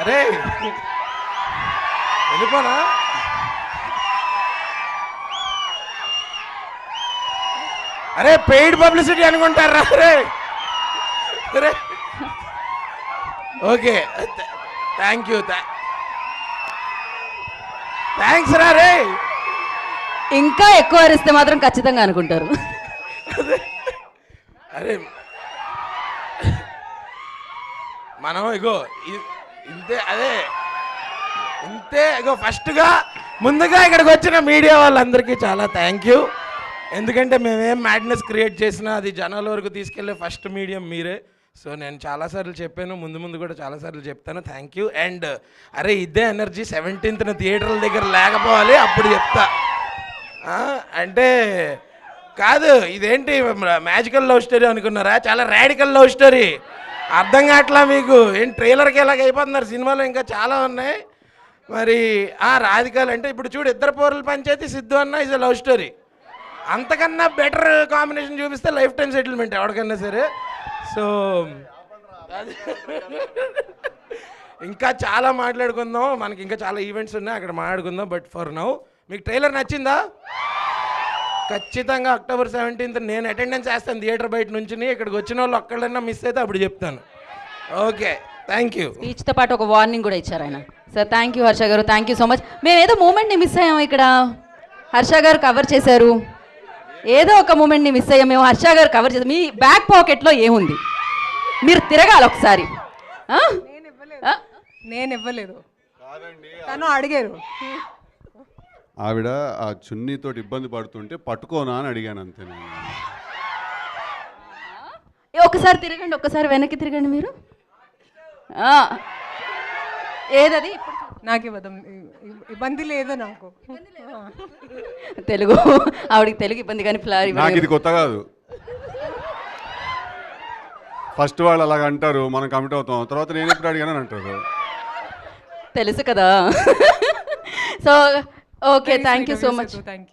అరే వెళ్ళిపోనా? అరే paid publicity అనుకుంటారా? అరే అరే ఓకే, థ్యాంక్ యూ, థ్యాంక్స్ రా. రే ఇంకా ఎక్కువ అరిస్తే మాత్రం ఖచ్చితంగా అనుకుంటారు. అరే మనం ఇగో ఇంతే, అదే ఇంతే. ఇగో ఫస్ట్గా ముందుగా ఇక్కడికి వచ్చిన మీడియా వాళ్ళందరికీ చాలా థ్యాంక్ యూ. ఎందుకంటే మేమేం మ్యాడ్నెస్ క్రియేట్ చేసినా అది జనాల వరకు తీసుకెళ్లే ఫస్ట్ మీడియం మీరే. సో నేను చాలాసార్లు చెప్పాను, ముందు ముందు కూడా చాలాసార్లు చెప్తాను. Thank you. అండ్ అరే ఇదే ఎనర్జీ 17th థియేటర్ల దగ్గర లేకపోవాలి, అప్పుడు చెప్తా. అంటే కాదు, ఇదేంటి మ్యాజికల్ లవ్ స్టోరీ అనుకున్నారా? చాలా రాడికల్ లవ్ స్టోరీ. అర్థం కావట్లా మీకు? ఏం ట్రైలర్కి ఎలాగ అయిపోతున్నారు, సినిమాలో ఇంకా చాలా ఉన్నాయి. మరి రాధికల్ అంటే ఇప్పుడు చూడు, ఇద్దరు పౌరుల పంచాయతీ, సిద్ధు అన్న ఇస్ లవ్ స్టోరీ. అంతకన్నా బెటర్ కాంబినేషన్ చూపిస్తే లైఫ్ టైం సెటిల్మెంట్ ఎవరికన్నా సరే. సో ఇంకా చాలా మాట్లాడుకుందాం, మనకి ఇంకా చాలా ఈవెంట్స్ ఉన్నాయి, అక్కడ మాట్లాడుకుందాం. బట్ ఫర్ నౌ మీకు ట్రైలర్ నచ్చిందా? ఖచ్చితంగా October 17th నేను అటెండెన్స్ వేస్తాను థియేటర్ బయట నుంచి. ఇక్కడికి వచ్చిన వాళ్ళు ఒక్కళ్ళన్నా మిస్ అయితే అప్పుడు చెప్తాను. Okay, thank you. స్పీచ్తో పాటు ఒక వార్నింగ్ కూడా ఇచ్చారు ఆయన. సార్ థ్యాంక్ యూ హర్ష గారు, థ్యాంక్ యూ సో మచ్. మేము ఏదో మూమెంట్ని మిస్ అయ్యాము ఇక్కడ, హర్ష గారు కవర్ చేశారు. ఏదో ఒక మూమెంట్ని మిస్ అయ్యాం మేము, హర్ష గారు కవర్ చేశారు. మీ బ్యాక్ పాకెట్లో ఏముంది? మీరు తిరగాలి ఒకసారి. నేను ఇవ్వలేదు, తను అడిగారు. ఆవిడ ఆ చున్నీతో ఇబ్బంది పడుతుంటే పట్టుకోనా అని అడిగాను, అంతే. నేను ఒకసారి తిరగండి, ఒక్కసారి వెనక్కి తిరగండి మీరు. ఏదది? నాకు ఇబ్బంది లేదు, నాకు తెలుగు ఆవిడకి తెలుగు ఇబ్బంది కానీ నాకు ఇది కొత్త కాదు. ఫస్ట్ వాళ్ళు అలాగ అంటారు, మనం కమిట్ అవుతాం, తర్వాత నేను ఎప్పుడు అడిగానని అంటారు. తెలుసు కదా. So okay, thank you so much. Thank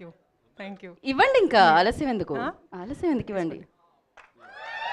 you. ఇవ్వండి, ఇంకా ఆలస్యం ఎందుకు? ఆలస్యం ఎందుకు? ఇవ్వండి.